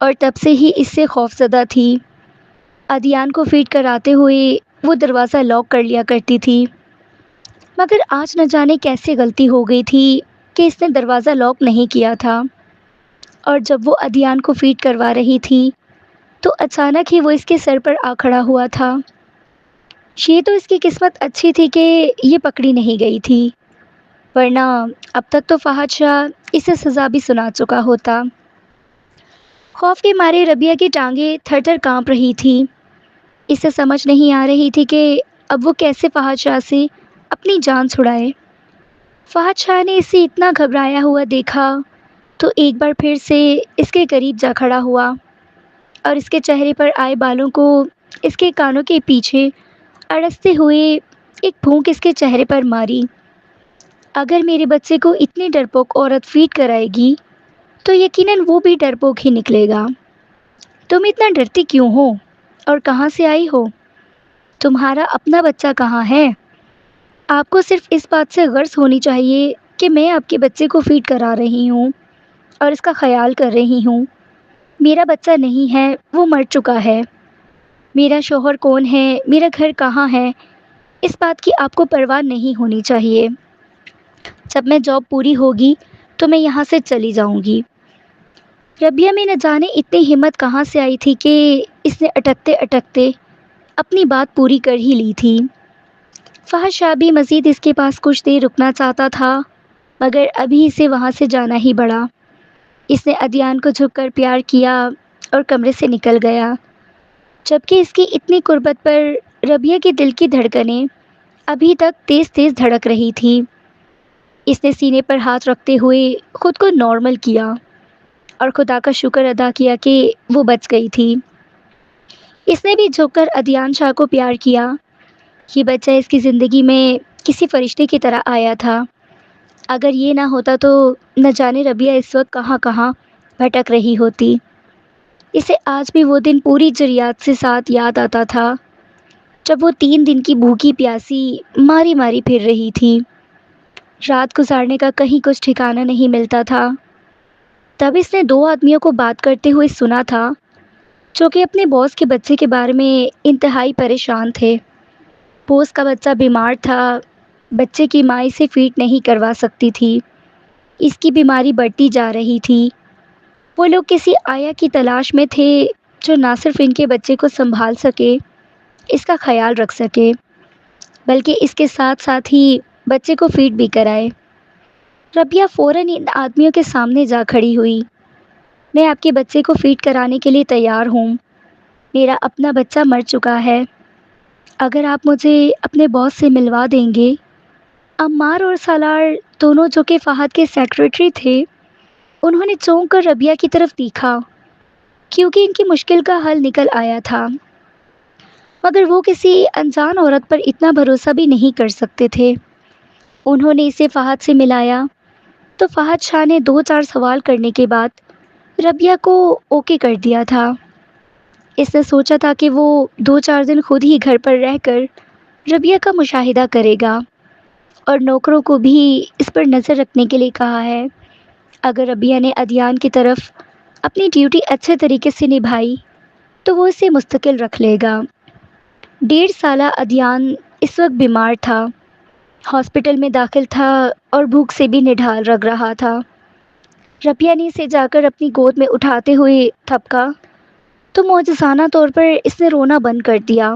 اور تب سے ہی اس سے خوفزدہ تھی۔ ادیان کو فیڈ کراتے ہوئے وہ دروازہ لاک کر لیا کرتی تھی، مگر آج نہ جانے کیسے غلطی ہو گئی تھی کہ اس نے دروازہ لاک نہیں کیا تھا، اور جب وہ ادیان کو فیڈ کروا رہی تھی تو اچانک ہی وہ اس کے سر پر آ کھڑا ہوا تھا۔ یہ تو اس کی قسمت اچھی تھی کہ یہ پکڑی نہیں گئی تھی، ورنہ اب تک تو فہد شاہ اسے سزا بھی سنا چکا ہوتا۔ خوف کے مارے ربیہ کی ٹانگیں تھر تھر کانپ رہی تھی۔ اسے سمجھ نہیں آ رہی تھی کہ اب وہ کیسے فہد شاہ سے اپنی جان چھڑائے۔ فہد شاہ نے اسے اتنا گھبرایا ہوا دیکھا تو ایک بار پھر سے اس کے قریب جا کھڑا ہوا اور اس کے چہرے پر آئے بالوں کو اس کے کانوں کے پیچھے اڑستے ہوئے ایک پھونک اس کے چہرے پر ماری۔ اگر میرے بچے کو اتنی ڈرپوک عورت فیڈ کرائے گی تو یقیناً وہ بھی ڈرپوک ہی نکلے گا۔ تم اتنا ڈرتی کیوں ہو اور کہاں سے آئی ہو؟ تمہارا اپنا بچہ کہاں ہے؟ آپ کو صرف اس بات سے غرض ہونی چاہیے کہ میں آپ کے بچے کو فیڈ کرا رہی ہوں اور اس کا خیال کر رہی ہوں۔ میرا بچہ نہیں ہے، وہ مر چکا ہے۔ میرا شوہر کون ہے، میرا گھر کہاں ہے، اس بات کی آپ کو پرواہ نہیں ہونی چاہیے۔ جب میں جاب پوری ہوگی تو میں یہاں سے چلی جاؤں گی۔ ربیہ میں نہ جانے اتنی ہمت کہاں سے آئی تھی کہ اس نے اٹکتے اٹکتے اپنی بات پوری کر ہی لی تھی۔ فہد شاہ بھی مزید اس کے پاس کچھ دیر رکنا چاہتا تھا، مگر ابھی اسے وہاں سے جانا ہی پڑا۔ اس نے ادیان کو جھک کر پیار کیا اور کمرے سے نکل گیا، جبکہ اس کی اتنی قربت پر ربیہ کے دل کی دھڑکنیں ابھی تک تیز تیز دھڑک رہی تھی۔ اس نے سینے پر ہاتھ رکھتے ہوئے خود کو نارمل کیا اور خدا کا شکر ادا کیا کہ وہ بچ گئی تھی۔ اس نے بھی جھک کر ادیان شاہ کو پیار کیا۔ یہ بچہ اس کی زندگی میں کسی فرشتے کی طرح آیا تھا۔ اگر یہ نہ ہوتا تو نہ جانے ربیہ اس وقت کہاں کہاں بھٹک رہی ہوتی۔ اسے آج بھی وہ دن پوری جریات سے ساتھ یاد آتا تھا جب وہ 3 دن کی بھوکی پیاسی ماری ماری پھر رہی تھی۔ رات گزارنے کا کہیں کچھ ٹھکانہ نہیں ملتا تھا۔ تب اس نے 2 آدمیوں کو بات کرتے ہوئے سنا تھا جو کہ اپنے باس کے بچے کے بارے میں انتہائی پریشان تھے۔ باس کا بچہ بیمار تھا، بچے کی ماں اسے فیڈ نہیں کروا سکتی تھی، اس کی بیماری بڑھتی جا رہی تھی۔ وہ لوگ کسی آیا کی تلاش میں تھے جو نہ صرف ان کے بچے کو سنبھال سکے، اس کا خیال رکھ سکے، بلکہ اس کے ساتھ ساتھ ہی بچے کو فیڈ بھی کرائے۔ ربیہ فوراً ان آدمیوں کے سامنے جا کھڑی ہوئی۔ میں آپ کے بچے کو فیڈ کرانے کے لیے تیار ہوں۔ میرا اپنا بچہ مر چکا ہے۔ اگر آپ مجھے اپنے باس سے ملوا دیں گے۔ عمار اور سالار دونوں، جو کہ فہد کے سیکرٹری تھے، انہوں نے چونک کر ربیہ کی طرف دیکھا کیونکہ ان کی مشکل کا حل نکل آیا تھا، مگر وہ کسی انجان عورت پر اتنا بھروسہ بھی نہیں کر سکتے تھے۔ انہوں نے اسے فہد سے ملایا تو فہد شاہ نے 2-4 سوال کرنے کے بعد ربیہ کو اوکے کر دیا تھا۔ اس نے سوچا تھا کہ وہ 2-4 دن خود ہی گھر پر رہ کر ربیہ کا مشاہدہ کرے گا اور نوکروں کو بھی اس پر نظر رکھنے کے لیے کہا ہے۔ اگر ربیہ نے ادیان کی طرف اپنی ڈیوٹی اچھے طریقے سے نبھائی تو وہ اسے مستقل رکھ لے گا۔ 1.5 سالہ ادیان اس وقت بیمار تھا، ہاسپٹل میں داخل تھا اور بھوک سے بھی نڈھال لگ رہا تھا۔ ربیہ نے اسے جا کر اپنی گود میں اٹھاتے ہوئے تھپکا تو معجزانہ طور پر اس نے رونا بند کر دیا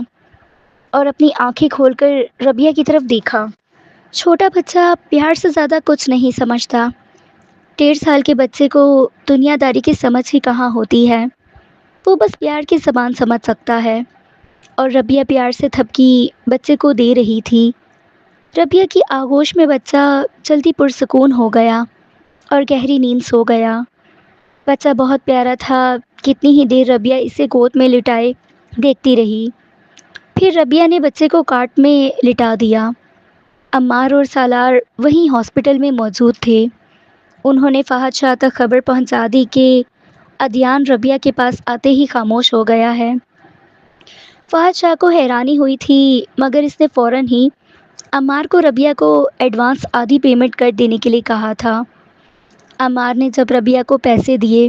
اور اپنی آنکھیں کھول کر ربیہ کی طرف دیکھا۔ چھوٹا بچہ پیار سے زیادہ کچھ نہیں سمجھتا۔ 1.5 سال کے بچے کو دنیا داری کی سمجھ ہی کہاں ہوتی ہے، وہ بس پیار کی زبان سمجھ سکتا ہے، اور ربیہ پیار سے تھپکی بچے کو دے رہی تھی۔ ربیہ کی آغوش میں بچہ جلدی پرسکون ہو گیا اور گہری نیند سو گیا۔ بچہ بہت پیارا تھا، کتنی ہی دیر ربیہ اسے گود میں لٹائے دیکھتی رہی۔ پھر ربیہ نے بچے کو کاٹ میں لٹا دیا۔ عمار اور سالار وہیں ہاسپٹل میں موجود تھے۔ انہوں نے فہد شاہ تک خبر پہنچا دی کہ ادیان ربیہ کے پاس آتے ہی خاموش ہو گیا ہے۔ فہد شاہ کو حیرانی ہوئی تھی، مگر اس نے فوراً ہی عمار کو ربیہ کو ایڈوانس آدھی پیمنٹ کر دینے کے لیے کہا تھا۔ عمار نے جب ربیہ کو پیسے دیے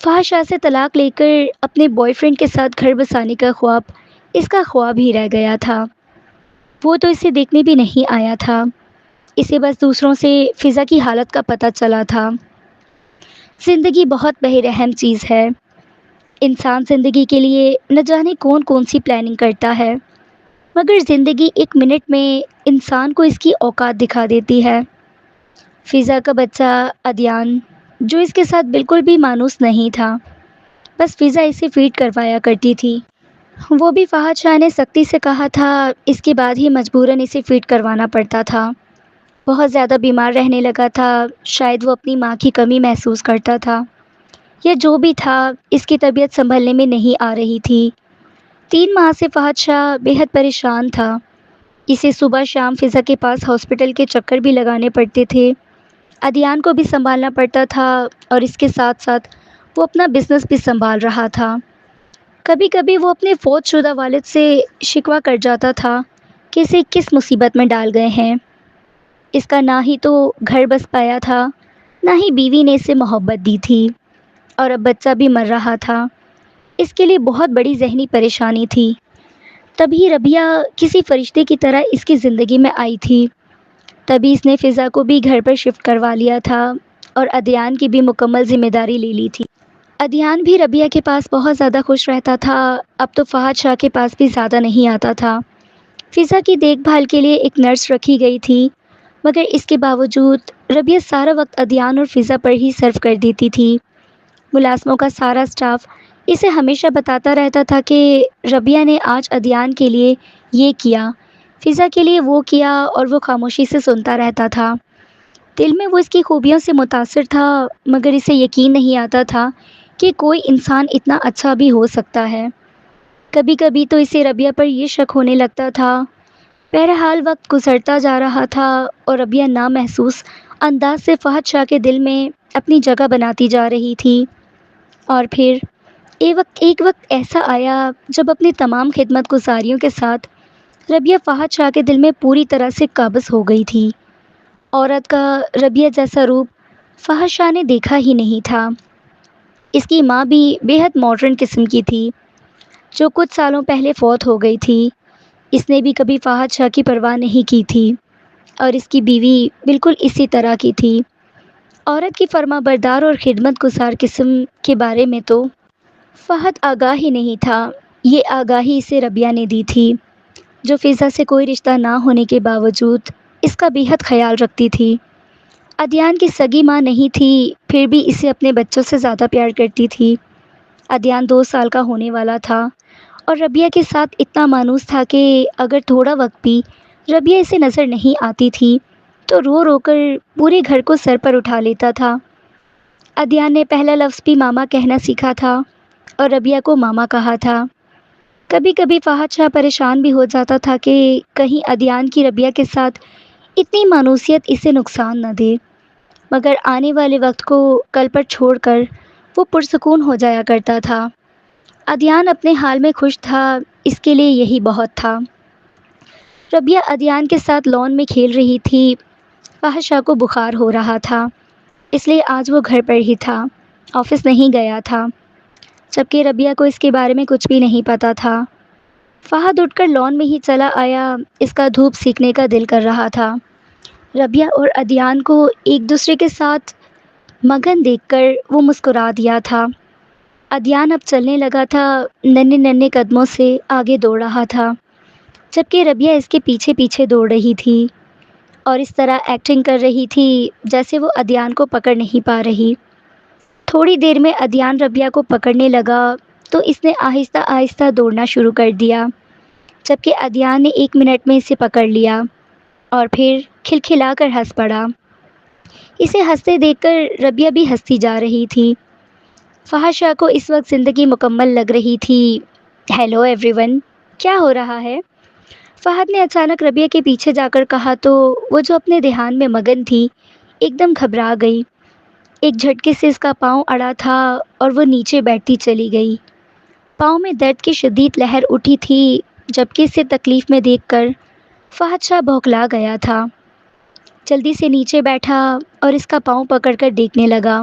فحش شاہ سے طلاق لے کر اپنے بوائے فرینڈ کے ساتھ گھر بسانے کا خواب اس کا خواب ہی رہ گیا تھا۔ وہ تو اسے دیکھنے بھی نہیں آیا تھا، اسے بس دوسروں سے فضا کی حالت کا پتہ چلا تھا۔ زندگی بہت بے رحم چیز ہے۔ انسان زندگی کے لیے نہ جانے کون کون سی پلاننگ کرتا ہے، مگر زندگی ایک منٹ میں انسان کو اس کی اوقات دکھا دیتی ہے۔ فضا کا بچہ ادیان، جو اس کے ساتھ بالکل بھی مانوس نہیں تھا، بس فضا اسے فیڈ کروایا کرتی تھی۔ وہ بھی فہد شاہ نے سختی سے کہا تھا، اس کے بعد ہی مجبوراً اسے فیڈ کروانا پڑتا تھا۔ بہت زیادہ بیمار رہنے لگا تھا، شاید وہ اپنی ماں کی کمی محسوس کرتا تھا، یا جو بھی تھا اس کی طبیعت سنبھلنے میں نہیں آ رہی تھی۔ 3 ماہ سے فہد شاہ بے حد پریشان تھا۔ اسے صبح شام فضا کے پاس ہاسپٹل کے چکر بھی لگانے پڑتے تھے، ادیان کو بھی سنبھالنا پڑتا تھا، اور اس کے ساتھ ساتھ وہ اپنا بزنس بھی سنبھال رہا تھا۔ کبھی کبھی وہ اپنے فوت شدہ والد سے شکوہ کر جاتا تھا کہ اسے کس مصیبت میں ڈال گئے ہیں۔ اس کا نہ ہی تو گھر بس پایا تھا، نہ ہی بیوی نے اسے محبت دی تھی، اور اب بچہ بھی مر رہا تھا۔ اس کے لیے بہت بڑی ذہنی پریشانی تھی۔ تبھی ربیہ کسی فرشتے کی طرح اس کی زندگی میں آئی تھی۔ تبھی اس نے فضا کو بھی گھر پر شفٹ کروا لیا تھا، اور ادیان کی بھی مکمل ذمہ داری لے لی تھی۔ ادیان بھی ربیہ کے پاس بہت زیادہ خوش رہتا تھا، اب تو فہد شاہ کے پاس بھی زیادہ نہیں آتا تھا۔ فضا کی دیکھ بھال کے لیے ایک نرس رکھی گئی تھی، مگر اس کے باوجود ربیہ سارا وقت ادیان اور فضا پر ہی صرف کر دیتی تھی۔ ملازموں کا سارا سٹاف اسے ہمیشہ بتاتا رہتا تھا کہ ربیہ نے آج ادیان کے لیے یہ کیا، فضا کے لیے وہ کیا، اور وہ خاموشی سے سنتا رہتا تھا۔ دل میں وہ اس کی خوبیوں سے متاثر تھا، مگر اسے یقین نہیں آتا تھا کہ کوئی انسان اتنا اچھا بھی ہو سکتا ہے۔ کبھی کبھی تو اسے ربیہ پر یہ شک ہونے لگتا تھا۔ بہرحال وقت گزرتا جا رہا تھا، اور ربیہ نامحسوس انداز سے فہد شاہ کے دل میں اپنی جگہ بناتی جا رہی تھی۔ اور پھر ایک وقت ایسا آیا جب اپنی تمام خدمت گزاریوں کے ساتھ ربیہ فہد شاہ کے دل میں پوری طرح سے قابض ہو گئی تھی۔ عورت کا ربیہ جیسا روپ فہد شاہ نے دیکھا ہی نہیں تھا۔ اس کی ماں بھی بے حد ماڈرن قسم کی تھی، جو کچھ سالوں پہلے فوت ہو گئی تھی۔ اس نے بھی کبھی فہد شاہ کی پرواہ نہیں کی تھی، اور اس کی بیوی بالکل اسی طرح کی تھی۔ عورت کی فرما بردار اور خدمت گزار قسم کے بارے میں تو فہد آگاہ ہی نہیں تھا۔ یہ آگاہی اسے ربیہ نے دی تھی، جو فضا سے کوئی رشتہ نہ ہونے کے باوجود اس کا بے حد خیال رکھتی تھی۔ ادیان کی سگی ماں نہیں تھی، پھر بھی اسے اپنے بچوں سے زیادہ پیار کرتی تھی۔ ادیان 2 سال کا ہونے والا تھا، اور ربیہ کے ساتھ اتنا مانوس تھا کہ اگر تھوڑا وقت بھی ربیہ اسے نظر نہیں آتی تھی تو رو رو کر پورے گھر کو سر پر اٹھا لیتا تھا۔ ادیان نے پہلا لفظ بھی ماما کہنا سیکھا تھا، اور ربیہ کو ماما کہا تھا۔ کبھی کبھی فہد شاہ پریشان بھی ہو جاتا تھا کہ کہیں ادیان کی ربیہ کے ساتھ اتنی مانوسیت اسے نقصان نہ دے، مگر آنے والے وقت کو کل پر چھوڑ کر وہ پرسکون ہو جایا کرتا تھا۔ ادیان اپنے حال میں خوش تھا، اس کے لیے یہی بہت تھا۔ ربیہ ادیان کے ساتھ لان میں کھیل رہی تھی۔ فہد شاہ کو بخار ہو رہا تھا، اس لیے آج وہ گھر پر ہی تھا، آفس نہیں گیا تھا، جبکہ ربیہ کو اس کے بارے میں کچھ بھی نہیں پتا تھا۔ فہد اٹھ کر لان میں ہی چلا آیا، اس کا دھوپ سیکنے کا دل کر رہا تھا۔ ربیہ اور ادیان کو ایک دوسرے کے ساتھ مگن دیکھ کر وہ مسکرا دیا تھا۔ ادیان اب چلنے لگا تھا، ننھے ننھے قدموں سے آگے دوڑ رہا تھا، جبکہ ربیہ اس کے پیچھے پیچھے دوڑ رہی تھی، اور اس طرح ایکٹنگ کر رہی تھی جیسے وہ ادیان کو پکڑ نہیں پا رہی۔ تھوڑی دیر میں ادیان ربیہ کو پکڑنے لگا تو اس نے آہستہ آہستہ دوڑنا شروع کر دیا، جبکہ ادیان نے 1 منٹ میں اسے پکڑ لیا، اور پھر کھلکھلا کر ہنس پڑا۔ اسے ہنستے دیکھ کر ربیہ بھی ہنستی جا رہی تھی۔ فہد شاہ کو اس وقت زندگی مکمل لگ رہی تھی۔ ہیلو ایوری ون، کیا ہو رہا ہے؟ فہد نے اچانک ربیہ کے پیچھے جا کر کہا تو وہ جو اپنے دھیان میں مگن تھی ایک دم گھبرا گئی۔ ایک جھٹکے سے اس کا پاؤں اڑا تھا، اور وہ نیچے بیٹھتی چلی گئی۔ پاؤں میں درد کی شدید لہر اٹھی تھی، جبکہ اسے تکلیف میں دیکھ کر فہد شاہ بھوکلا گیا تھا۔ جلدی سے نیچے بیٹھا اور اس کا پاؤں پکڑ کر دیکھنے لگا۔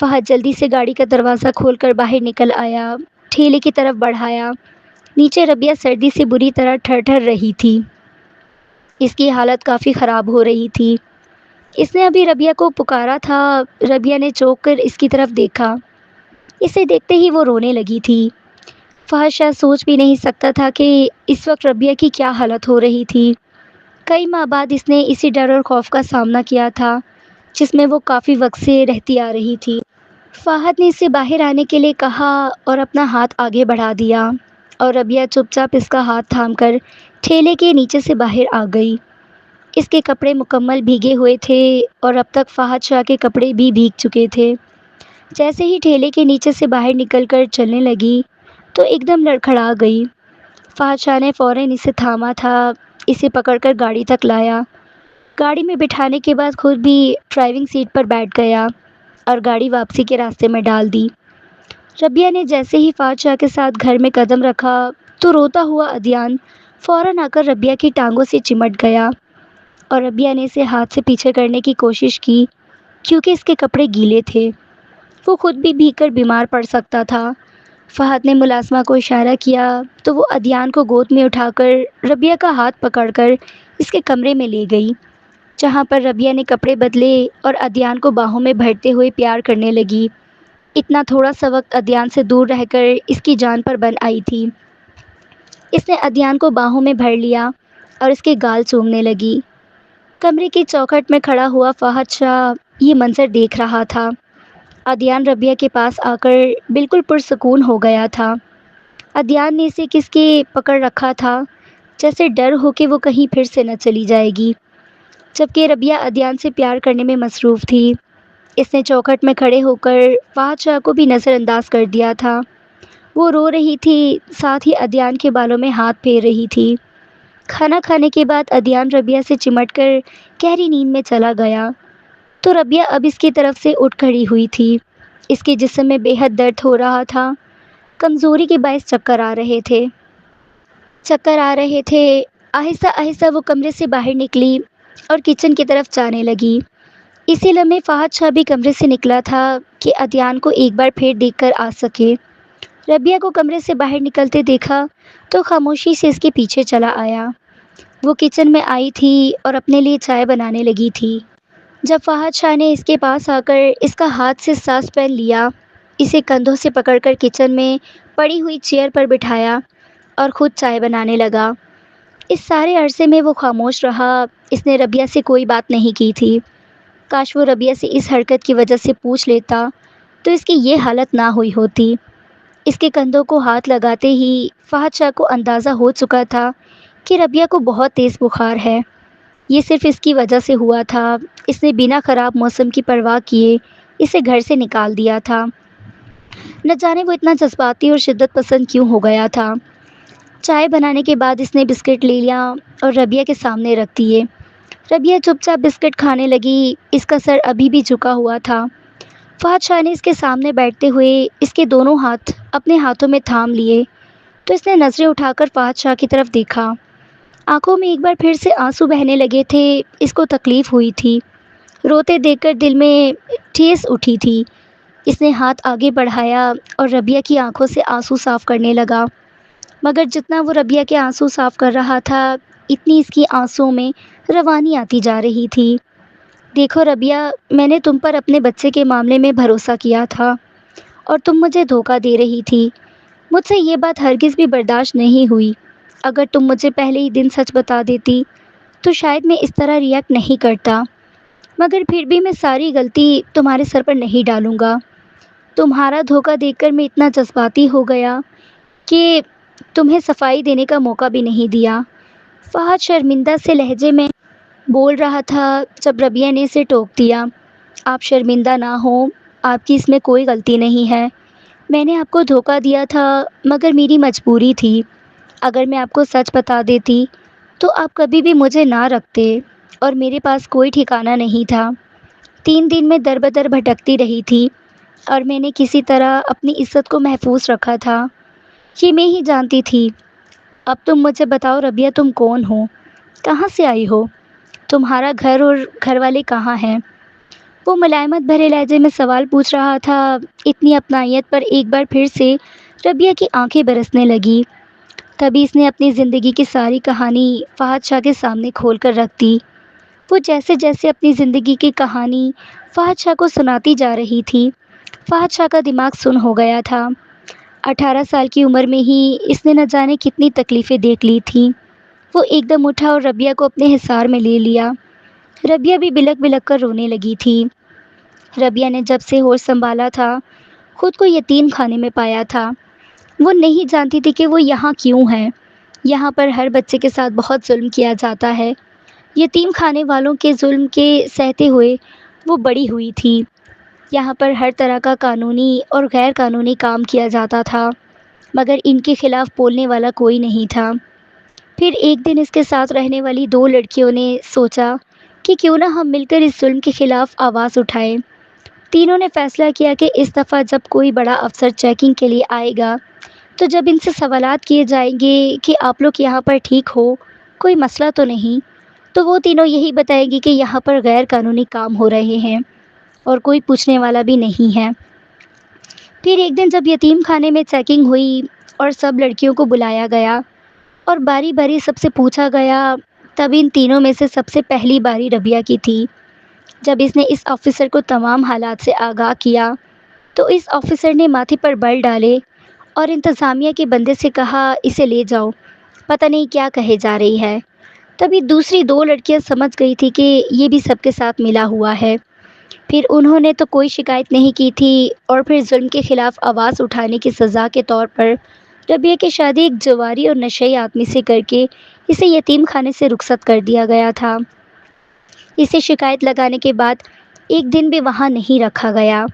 فہد جلدی سے گاڑی کا دروازہ کھول کر باہر نکل آیا، ٹھیلے کی طرف بڑھایا۔ نیچے ربیہ سردی سے بری طرح ٹھر ٹھر رہی تھی۔ اس کی حالت کافی خراب ہو رہی تھی۔ اس نے ابھی ربیہ کو پکارا تھا۔ ربیہ نے چونک کر اس کی طرف دیکھا۔ اسے دیکھتے ہی وہ رونے لگی تھی۔ فہد شاید سوچ بھی نہیں سکتا تھا کہ اس وقت ربیہ کی کیا حالت ہو رہی تھی۔ کئی ماہ بعد اس نے اسی ڈر اور خوف کا سامنا کیا تھا جس میں وہ کافی وقت سے رہتی آ رہی تھی۔ فہد نے اسے باہر آنے کے لیے کہا اور اپنا ہاتھ آگے بڑھا دیا، اور ربیہ چپ چاپ اس کا ہاتھ تھام کر ٹھیلے کے نیچے سے باہر آ گئی۔ اس کے کپڑے مکمل بھیگے ہوئے تھے اور اب تک فہد شاہ کے کپڑے بھی بھیگ چکے تھے۔ جیسے ہی ٹھیلے کے نیچے سے باہر نکل کر چلنے لگی تو ایک دم لڑکھڑا گئی۔ فہد شاہ نے فوراً اسے تھاما تھا، اسے پکڑ کر گاڑی تک لایا۔ گاڑی میں بٹھانے کے بعد خود بھی ڈرائیونگ سیٹ پر بیٹھ گیا اور گاڑی واپسی کے راستے میں ڈال دی۔ ربیہ نے جیسے ہی فہد شاہ کے ساتھ گھر میں قدم رکھا تو روتا ہوا عدیان فوراً آ کر ربیہ کی ٹانگوں سے چمٹ گیا، اور ربیہ نے اسے ہاتھ سے پیچھے کرنے کی کوشش کی کیونکہ اس کے کپڑے گیلے تھے۔ وہ خود بھی بھیگ کر بیمار پڑ سکتا تھا۔ فہد نے ملازمہ کو اشارہ کیا تو وہ عدیان کو گود میں اٹھا کر ربیہ کا ہاتھ پکڑ کر اس کے کمرے میں لے گئی، جہاں پر ربیہ نے کپڑے بدلے اور عدیان کو باہوں میں بھرتے ہوئے پیار کرنے لگی۔ اتنا تھوڑا سا وقت عدیان سے دور رہ کر اس کی جان پر بن آئی تھی۔ اس نے عدیان کو باہوں میں بھر لیا اور اس کے گال چومنے لگی۔ کمرے کی چوکھٹ میں کھڑا ہوا فہد شاہ یہ منظر دیکھ رہا تھا۔ عدیان ربیہ کے پاس آ کر بالکل پرسکون ہو گیا تھا۔ عدیان نے اسے کس کے پکڑ رکھا تھا جیسے ڈر ہو کہ وہ کہیں پھر سے نہ چلی جائے گی، جبکہ ربیہ عدیان سے پیار کرنے میں مصروف تھی۔ اس نے چوکھٹ میں کھڑے ہو کر فہد شاہ کو بھی نظر انداز کر دیا تھا۔ وہ رو رہی تھی، ساتھ ہی عدیان کے بالوں میں ہاتھ پھیر رہی تھی۔ کھانا کھانے کے بعد عدیان ربیہ سے چمٹ کر گہری نیند میں چلا گیا تو ربیہ اب اس کی طرف سے اٹھ کھڑی ہوئی تھی۔ اس کے جسم میں بے حد درد ہو رہا تھا۔ کمزوری کے باعث چکر آ رہے تھے۔ آہستہ آہستہ وہ کمرے سے باہر نکلی اور کچن کی طرف جانے لگی۔ اسی لمحے فہد شاہ بھی کمرے سے نکلا تھا کہ عدیان کو ایک بار پھر دیکھ کر آ سکے۔ ربیہ کو کمرے سے باہر نکلتے دیکھا تو خاموشی سے اس کے پیچھے چلا آیا۔ وہ کچن میں آئی تھی اور اپنے لیے چائے بنانے لگی تھی جب فہد شاہ نے اس کے پاس آ کر اس کا ہاتھ سے ساس پین لیا، اسے کندھوں سے پکڑ کر کچن میں پڑی ہوئی چیئر پر بٹھایا اور خود چائے بنانے لگا۔ اس سارے عرصے میں وہ خاموش رہا۔ اس نے ربیہ سے کوئی بات نہیں کی تھی۔ کاش وہ ربیہ سے اس حرکت کی وجہ سے پوچھ لیتا تو اس کی یہ حالت نہ ہوئی ہوتی۔ اس کے کندھوں کو ہاتھ لگاتے ہی فہد شاہ کو اندازہ ہو چکا تھا کہ ربیہ کو بہت تیز بخار ہے۔ یہ صرف اس کی وجہ سے ہوا تھا۔ اس نے بنا خراب موسم کی پرواہ کیے اسے گھر سے نکال دیا تھا۔ نہ جانے وہ اتنا جذباتی اور شدت پسند کیوں ہو گیا تھا۔ چائے بنانے کے بعد اس نے بسکٹ لے لیا اور ربیہ کے سامنے رکھ دیے۔ ربیہ چپ چاپ بسکٹ کھانے لگی۔ اس کا سر ابھی بھی جھکا ہوا تھا۔ فہد شاہ نے اس کے سامنے بیٹھتے ہوئے اس کے دونوں ہاتھ اپنے ہاتھوں میں تھام لیے تو اس نے نظریں اٹھا کر فہد شاہ کی طرف دیکھا۔ آنکھوں میں ایک بار پھر سے آنسو بہنے لگے تھے۔ اس کو تکلیف ہوئی تھی۔ روتے دیکھ کر دل میں ٹھیس اٹھی تھی۔ اس نے ہاتھ آگے بڑھایا اور ربیہ کی آنکھوں سے آنسو صاف کرنے لگا، مگر جتنا وہ ربیہ کے آنسو صاف کر رہا تھا اتنی اس کی آنسوؤں میں روانی آتی جا رہی تھی۔ دیکھو ربیہ، میں نے تم پر اپنے بچے کے معاملے میں بھروسہ کیا تھا اور تم مجھے دھوکہ دے رہی تھی۔ مجھ سے یہ بات ہرگز بھی برداشت نہیں ہوئی۔ اگر تم مجھے پہلے ہی دن سچ بتا دیتی تو شاید میں اس طرح ریئیکٹ نہیں کرتا، مگر پھر بھی میں ساری غلطی تمہارے سر پر نہیں ڈالوں گا۔ تمہارا دھوکہ دیکھ کر میں اتنا جذباتی ہو گیا کہ تمہیں صفائی دینے کا موقع بھی نہیں دیا۔ فہد شرمندہ سے لہجے میں بول رہا تھا جب ربیہ نے اسے ٹوک دیا۔ آپ شرمندہ نہ ہو، آپ کی اس میں کوئی غلطی نہیں ہے۔ میں نے آپ کو دھوکہ دیا تھا مگر میری مجبوری تھی۔ اگر میں آپ کو سچ بتا دیتی تو آپ کبھی بھی مجھے نہ رکھتے اور میرے پاس کوئی ٹھکانہ نہیں تھا۔ 3 دن میں در بدر بھٹکتی رہی تھی اور میں نے کسی طرح اپنی عزت کو محفوظ رکھا تھا۔ یہ میں ہی جانتی تھی۔ اب تم مجھے بتاؤ ربیہ، تم کون ہو؟ کہاں سے آئی ہو؟ تمہارا گھر اور گھر والے کہاں ہیں؟ وہ ملائمت بھرے لہجے میں سوال پوچھ رہا تھا۔ اتنی اپنائیت پر ایک بار پھر سے ربیہ کی آنکھیں برسنے لگی۔ تبھی اس نے اپنی زندگی کی ساری کہانی فہد شاہ کے سامنے کھول کر رکھ دی۔ وہ جیسے جیسے اپنی زندگی کی کہانی فہد شاہ کو سناتی جا رہی تھی، فہد شاہ کا دماغ سن ہو گیا تھا۔ 18 سال کی عمر میں ہی اس نے نہ جانے کتنی تکلیفیں دیکھ لی تھیں۔ وہ ایک دم اٹھا اور ربیہ کو اپنے حصار میں لے لیا۔ ربیہ بھی بلک بلک کر رونے لگی تھی۔ ربیہ نے جب سے ہوش سنبھالا تھا خود کو یتیم خانے میں پایا تھا۔ وہ نہیں جانتی تھی کہ وہ یہاں کیوں ہے۔ یہاں پر ہر بچے کے ساتھ بہت ظلم کیا جاتا ہے۔ یتیم خانے والوں کے ظلم کے سہتے ہوئے وہ بڑی ہوئی تھی۔ یہاں پر ہر طرح کا قانونی اور غیر قانونی کام کیا جاتا تھا، مگر ان کے خلاف بولنے والا کوئی نہیں تھا۔ پھر ایک دن اس کے ساتھ رہنے والی 2 لڑکیوں نے سوچا کہ کیوں نہ ہم مل کر اس ظلم کے خلاف آواز اٹھائیں۔ تینوں نے فیصلہ کیا کہ اس دفعہ جب کوئی بڑا افسر چیکنگ کے لیے آئے گا تو جب ان سے سوالات کیے جائیں گے کہ آپ لوگ یہاں پر ٹھیک ہو، کوئی مسئلہ تو نہیں، تو وہ تینوں یہی بتائیں گی کہ یہاں پر غیر قانونی کام ہو رہے ہیں اور کوئی پوچھنے والا بھی نہیں ہے۔ پھر ایک دن جب یتیم خانے میں چیکنگ ہوئی اور سب لڑکیوں کو بلایا گیا اور باری باری سب سے پوچھا گیا، تب ان تینوں میں سے سب سے پہلی باری ربیہ کی تھی۔ جب اس نے اس آفیسر کو تمام حالات سے آگاہ کیا تو اس آفیسر نے ماتھے پر بل ڈالے اور انتظامیہ کے بندے سے کہا، اسے لے جاؤ، پتہ نہیں کیا کہے جا رہی ہے۔ تبھی دوسری 2 لڑکیاں سمجھ گئی تھی کہ یہ بھی سب کے ساتھ ملا ہوا ہے۔ پھر انہوں نے تو کوئی شکایت نہیں کی تھی اور پھر ظلم کے خلاف آواز اٹھانے کی سزا کے طور پر ربیہ کی شادی ایک جواری اور نشئی آدمی سے کر کے اسے یتیم خانے سے رخصت کر دیا گیا تھا۔ اسے شکایت لگانے کے بعد ایک دن بھی وہاں نہیں رکھا گیا۔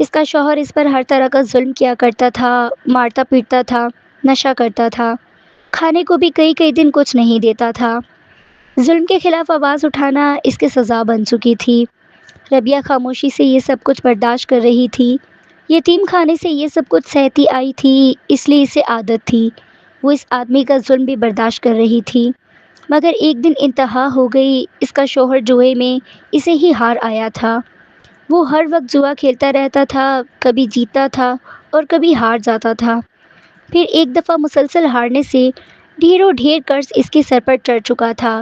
اس کا شوہر اس پر ہر طرح کا ظلم کیا کرتا تھا، مارتا پیٹتا تھا، نشہ کرتا تھا، کھانے کو بھی کئی کئی دن کچھ نہیں دیتا تھا۔ ظلم کے خلاف آواز اٹھانا اس کی سزا بن چکی تھی۔ ربیہ خاموشی سے یہ سب کچھ برداشت کر رہی تھی۔ یتیم خانے سے یہ سب کچھ سہتی آئی تھی، اس لیے اسے عادت تھی۔ وہ اس آدمی کا ظلم بھی برداشت کر رہی تھی، مگر ایک دن انتہا ہو گئی۔ اس کا شوہر جوئے میں اسے ہی ہار آیا تھا۔ وہ ہر وقت جوا کھیلتا رہتا تھا، کبھی جیتتا تھا اور کبھی ہار جاتا تھا۔ پھر ایک دفعہ مسلسل ہارنے سے ڈھیروں ڈھیر قرض اس کے سر پر چڑھ چکا تھا۔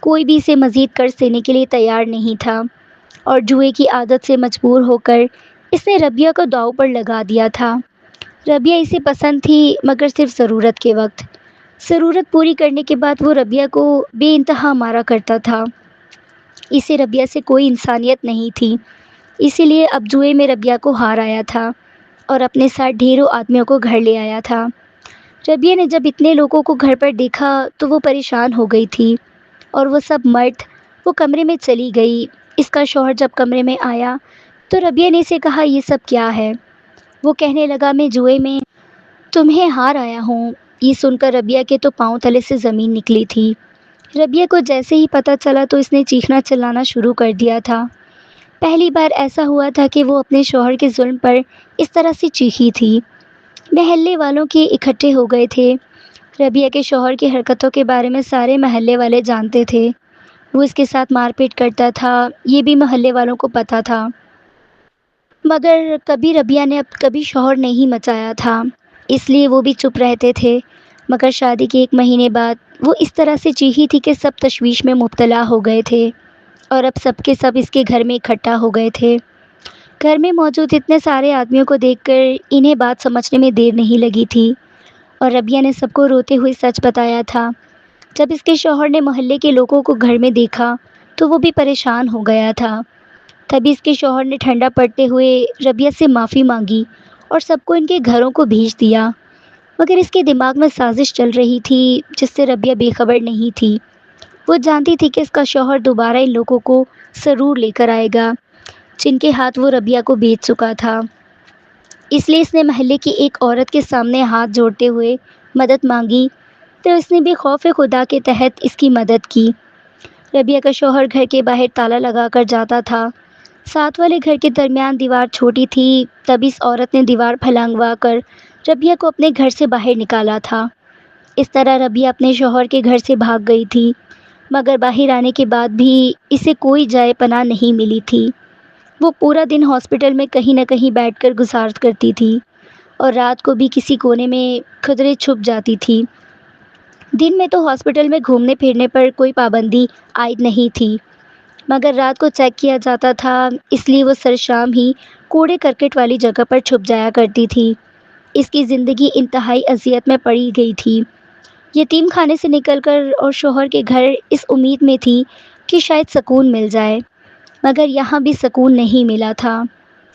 کوئی بھی اسے مزید قرض دینے کے لیے تیار نہیں تھا اور جوئے کی عادت سے مجبور ہو کر اس نے ربیہ کو داؤ پر لگا دیا تھا۔ ربیہ اسے پسند تھی، مگر صرف ضرورت کے وقت۔ ضرورت پوری کرنے کے بعد وہ ربیہ کو بے انتہا مارا کرتا تھا۔ اسے ربیہ سے کوئی انسانیت نہیں تھی، اسی لیے اب جوئے میں ربیہ کو ہار آیا تھا اور اپنے ساتھ ڈھیروں آدمیوں کو گھر لے آیا تھا۔ ربیہ نے جب اتنے لوگوں کو گھر پر دیکھا تو وہ پریشان ہو گئی تھی اور وہ سب مرد وہ کمرے میں چلی گئی۔ اس کا شوہر جب کمرے میں آیا تو ربیہ نے اسے کہا، یہ سب کیا ہے؟ وہ کہنے لگا، میں جوئے میں تمہیں ہار آیا ہوں۔ یہ سن کر ربیہ کے تو پاؤں تلے سے زمین نکلی تھی۔ ربیہ کو جیسے ہی پتہ چلا تو اس نے چیخنا چلانا شروع کر دیا تھا۔ پہلی بار ایسا ہوا تھا کہ وہ اپنے شوہر کے ظلم پر اس طرح سے چیخی تھی۔ محلے والوں کے اکٹھے ہو گئے تھے۔ ربیہ کے شوہر کی حرکتوں کے بارے میں سارے محلے والے جانتے تھے۔ وہ اس کے ساتھ مار پیٹ کرتا تھا، یہ بھی محلے والوں کو پتہ تھا، مگر کبھی ربیہ نے اب کبھی شوہر نہیں مچایا تھا، اس لیے وہ بھی چپ رہتے تھے۔ مگر شادی کے 1 مہینے بعد وہ اس طرح سے چیخی تھی کہ سب تشویش میں مبتلا ہو گئے تھے اور اب سب کے سب اس کے گھر میں اکٹھا ہو گئے تھے۔ گھر میں موجود اتنے سارے آدمیوں کو دیکھ کر انہیں بات سمجھنے میں دیر نہیں لگی تھی اور ربیہ نے سب کو روتے ہوئے سچ بتایا تھا۔ جب اس کے شوہر نے محلے کے لوگوں کو گھر میں دیکھا تو وہ بھی پریشان ہو گیا تھا۔ تبھی اس کے شوہر نے ٹھنڈا پڑتے ہوئے ربیہ سے معافی مانگی اور سب کو ان کے گھروں کو بھیج دیا، مگر اس کے دماغ میں سازش چل رہی تھی جس سے ربیہ بے خبر نہیں تھی۔ وہ جانتی تھی کہ اس کا شوہر دوبارہ ان لوگوں کو ضرور لے کر آئے گا جن کے ہاتھ وہ ربیہ کو بیچ چکا تھا، اس لیے اس نے محلے کی ایک عورت کے سامنے ہاتھ جوڑتے ہوئے مدد مانگی تو اس نے بھی خوف خدا کے تحت اس کی مدد کی۔ ربیہ کا شوہر گھر کے باہر تالا لگا کر جاتا تھا۔ ساتھ والے گھر کے درمیان دیوار چھوٹی تھی، تب اس عورت نے دیوار پھلانگوا کر ربیہ کو اپنے گھر سے باہر نکالا تھا۔ اس طرح ربیہ اپنے شوہر کے گھر سے بھاگ گئی تھی، مگر باہر آنے کے بعد بھی اسے کوئی جائے پناہ نہیں ملی تھی۔ وہ پورا دن ہاسپٹل میں کہیں نہ کہیں بیٹھ کر گزار کرتی تھی اور رات کو بھی کسی کونے میں خدرے چھپ جاتی تھی۔ دن میں تو ہاسپٹل میں گھومنے پھرنے پر کوئی پابندی عائد نہیں تھی، مگر رات کو چیک کیا جاتا تھا، اس لیے وہ سر شام ہی کوڑے کرکٹ والی جگہ پر چھپ جایا کرتی تھی۔ اس کی زندگی انتہائی اذیت میں پڑی گئی تھی۔ یتیم خانے سے نکل کر اور شوہر کے گھر اس امید میں تھی کہ شاید سکون مل جائے، مگر یہاں بھی سکون نہیں ملا تھا۔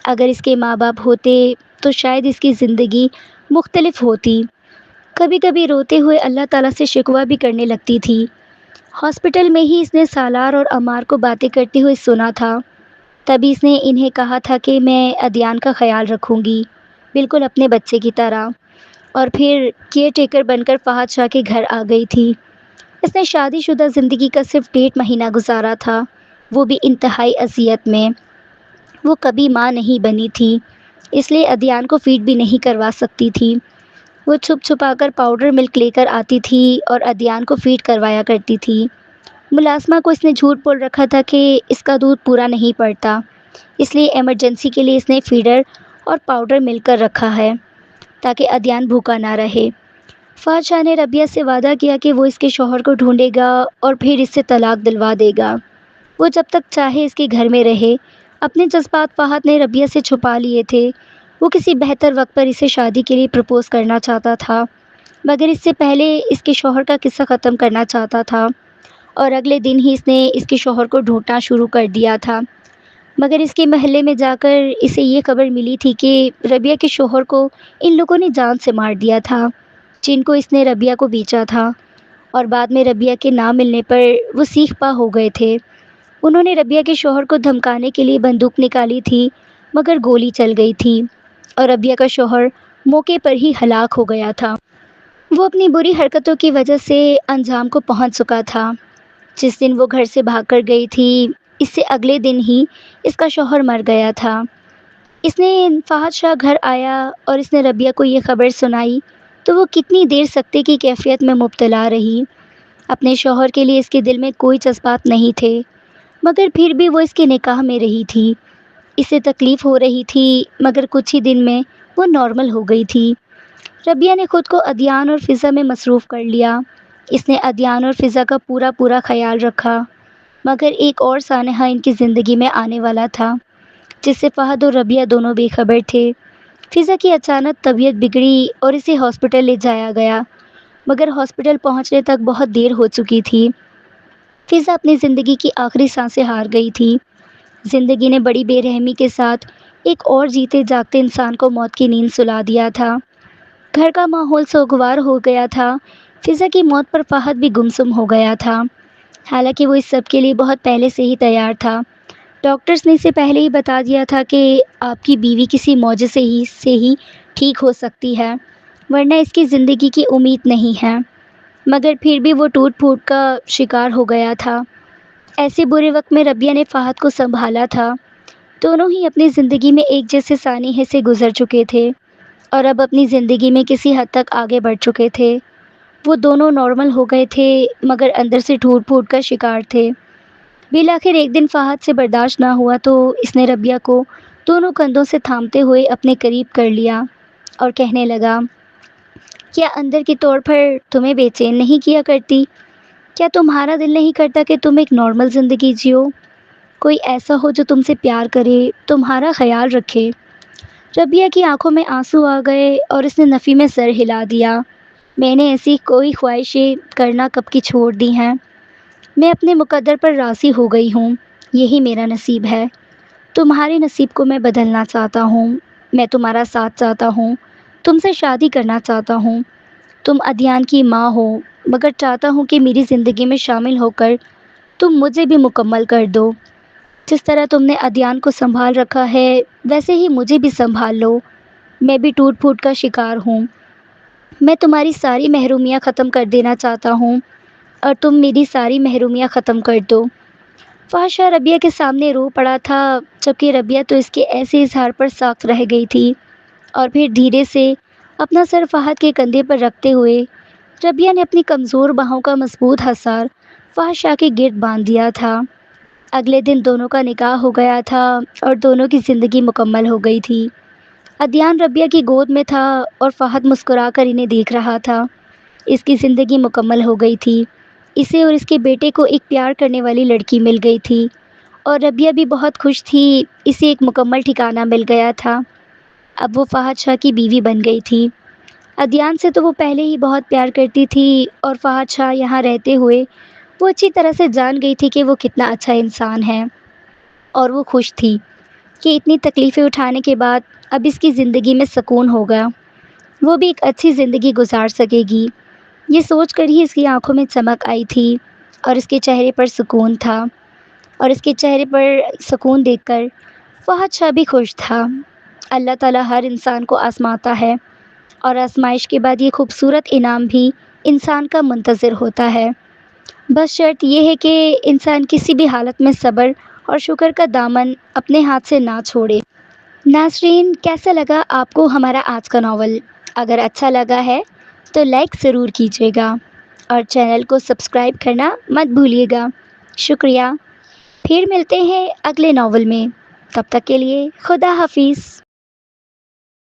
اگر اس کے ماں باپ ہوتے تو شاید اس کی زندگی مختلف ہوتی۔ کبھی کبھی روتے ہوئے اللہ تعالیٰ سے شکوہ بھی کرنے لگتی تھی۔ ہاسپٹل میں ہی اس نے سالار اور عمار کو باتیں کرتے ہوئے سنا تھا۔ تبھی اس نے انہیں کہا تھا کہ میں ادیان کا خیال رکھوں گی، بالکل اپنے بچے کی طرح، اور پھر کیئر ٹیکر بن کر فہد شاہ کے گھر آ گئی تھی۔ اس نے شادی شدہ زندگی کا صرف 1.5 مہینہ گزارا تھا، وہ بھی انتہائی اذیت میں۔ وہ کبھی ماں نہیں بنی تھی، اس لیے ادیان کو فیڈ بھی نہیں کروا سکتی تھی۔ وہ چھپ چھپا کر پاؤڈر ملک لے کر آتی تھی اور ادیان کو فیڈ کروایا کرتی تھی۔ ملازمہ کو اس نے جھوٹ بول رکھا تھا کہ اس کا دودھ پورا نہیں پڑتا، اس لیے ایمرجنسی کے لیے اس نے فیڈر اور پاؤڈر مل کر رکھا ہے تاکہ ادیان بھوکا نہ رہے۔ فہد شاہ نے ربیہ سے وعدہ کیا کہ وہ اس کے شوہر کو ڈھونڈے گا اور پھر اس سے طلاق دلوا دے گا، وہ جب تک چاہے اس کے گھر میں رہے۔ اپنے جذبات فہد نے ربیہ سے چھپا لیے تھے۔ وہ کسی بہتر وقت پر اسے شادی کے لیے پرپوز کرنا چاہتا تھا، مگر اس سے پہلے اس کے شوہر کا قصہ ختم کرنا چاہتا تھا، اور اگلے دن ہی اس نے اس کے شوہر کو ڈھونڈنا شروع کر دیا تھا۔ مگر اس کے محلے میں جا کر اسے یہ خبر ملی تھی کہ ربیہ کے شوہر کو ان لوگوں نے جان سے مار دیا تھا جن کو اس نے ربیہ کو بیچا تھا، اور بعد میں ربیہ کے نہ ملنے پر وہ سیخ پا ہو گئے تھے۔ انہوں نے ربیہ کے شوہر کو دھمکانے کے لیے بندوق نکالی تھی، مگر گولی چل گئی تھی اور ربیہ کا شوہر موقع پر ہی ہلاک ہو گیا تھا۔ وہ اپنی بری حرکتوں کی وجہ سے انجام کو پہنچ چکا تھا۔ جس دن وہ گھر سے بھاگ کر گئی تھی، اس سے اگلے دن ہی اس کا شوہر مر گیا تھا۔ اس نے فہد شاہ گھر آیا اور اس نے ربیہ کو یہ خبر سنائی تو وہ کتنی دیر سکتے کی کیفیت میں مبتلا رہی۔ اپنے شوہر کے لیے اس کے دل میں کوئی جذبات نہیں تھے، مگر پھر بھی وہ اس کے نکاح میں رہی تھی۔ اسے تکلیف ہو رہی تھی، مگر کچھ ہی دن میں وہ نارمل ہو گئی تھی۔ ربیہ نے خود کو ادیان اور فضا میں مصروف کر لیا۔ اس نے ادیان اور فضا کا پورا خیال رکھا، مگر ایک اور سانحہ ان کی زندگی میں آنے والا تھا جس سے فہد اور ربیہ دونوں بے خبر تھے۔ فضا کی اچانک طبیعت بگڑی اور اسے ہاسپٹل لے جایا گیا، مگر ہاسپٹل پہنچنے تک بہت دیر ہو چکی تھی۔ فضا اپنی زندگی کی آخری سانسیں ہار گئی تھی۔ زندگی نے بڑی بے رحمی کے ساتھ ایک اور جیتے جاگتے انسان کو موت کی نیند سلا دیا تھا۔ گھر کا ماحول سوگوار ہو گیا تھا۔ فضا کی موت پر فہد بھی گمسم ہو گیا تھا، حالانکہ وہ اس سب کے لیے بہت پہلے سے ہی تیار تھا۔ ڈاکٹرز نے اسے پہلے ہی بتا دیا تھا کہ آپ کی بیوی کسی معجزے سے ہی ٹھیک ہو سکتی ہے، ورنہ اس کی زندگی کی امید نہیں ہے، مگر پھر بھی وہ ٹوٹ پھوٹ کا شکار ہو گیا تھا۔ ایسے برے وقت میں ربیہ نے فہد کو سنبھالا تھا۔ دونوں ہی اپنی زندگی میں ایک جیسے سانحے سے گزر چکے تھے اور اب اپنی زندگی میں کسی حد تک آگے بڑھ چکے تھے۔ وہ دونوں نارمل ہو گئے تھے، مگر اندر سے ٹوٹ پھوٹ کا شکار تھے۔ بالآخر ایک دن فہد سے برداشت نہ ہوا تو اس نے ربیہ کو دونوں کندھوں سے تھامتے ہوئے اپنے قریب کر لیا اور کہنے لگا، کیا اندر کی طور پر تمہیں بے چین نہیں کیا کرتی؟ کیا تمہارا دل نہیں کرتا کہ تم ایک نارمل زندگی جیو؟ کوئی ایسا ہو جو تم سے پیار کرے، تمہارا خیال رکھے۔ ربیہ کی آنکھوں میں آنسو آ گئے اور اس نے نفی میں سر ہلا دیا۔ میں نے ایسی کوئی خواہشیں کرنا کب کی چھوڑ دی ہیں۔ میں اپنے مقدر پر راضی ہو گئی ہوں، یہی میرا نصیب ہے۔ تمہارے نصیب کو میں بدلنا چاہتا ہوں۔ میں تمہارا ساتھ چاہتا ہوں، تم سے شادی کرنا چاہتا ہوں۔ تم ادیان کی ماں ہو، مگر چاہتا ہوں کہ میری زندگی میں شامل ہو کر تم مجھے بھی مکمل کر دو۔ جس طرح تم نے ادیان کو سنبھال رکھا ہے، ویسے ہی مجھے بھی سنبھال لو۔ میں بھی ٹوٹ پھوٹ کا شکار ہوں۔ میں تمہاری ساری محرومیاں ختم کر دینا چاہتا ہوں اور تم میری ساری محرومیاں ختم کر دو۔ فہد شاہ ربیہ کے سامنے رو پڑا تھا، جبکہ ربیہ تو اس کے ایسے اظہار پر ساخت رہ گئی تھی، اور پھر دھیرے سے اپنا سر فہد کے کندھے پر رکھتے ہوئے ربیہ نے اپنی کمزور باہوں کا مضبوط حصار فہد شاہ کے گرد باندھ دیا تھا۔ اگلے دن دونوں کا نکاح ہو گیا تھا اور دونوں کی زندگی مکمل ہو گئی تھی۔ عدیان ربیہ کی گود میں تھا اور فہد مسکرا کر انہیں دیکھ رہا تھا۔ اس کی زندگی مکمل ہو گئی تھی۔ اسے اور اس کے بیٹے کو ایک پیار کرنے والی لڑکی مل گئی تھی اور ربیہ بھی بہت خوش تھی، اسے ایک مکمل ٹھکانہ مل گیا تھا۔ اب وہ فہد شاہ کی بیوی بن گئی تھی۔ عدیان سے تو وہ پہلے ہی بہت پیار کرتی تھی اور فہد شاہ یہاں رہتے ہوئے وہ اچھی طرح سے جان گئی تھی کہ وہ کتنا اچھا انسان ہے، اور وہ خوش تھی کہ اتنی تکلیفیں اٹھانے کے بعد اب اس کی زندگی میں سکون ہوگا، وہ بھی ایک اچھی زندگی گزار سکے گی۔ یہ سوچ کر ہی اس کی آنکھوں میں چمک آئی تھی اور اس کے چہرے پر سکون تھا، اور اس کے چہرے پر سکون دیکھ کر فہد شاہ بھی خوش تھا۔ اللہ تعالیٰ ہر انسان کو آزماتا ہے، اور آزمائش کے بعد یہ خوبصورت انعام بھی انسان کا منتظر ہوتا ہے۔ بس شرط یہ ہے کہ انسان کسی بھی حالت میں صبر اور شکر کا دامن اپنے ہاتھ سے نہ چھوڑے۔ ناظرین، کیسا لگا آپ کو ہمارا آج کا ناول؟ اگر اچھا لگا ہے تو لائک ضرور کیجیے گا اور چینل کو سبسکرائب کرنا مت بھولیے گا۔ شکریہ۔ پھر ملتے ہیں اگلے ناول میں، تب تک کے لیے خدا حافظ۔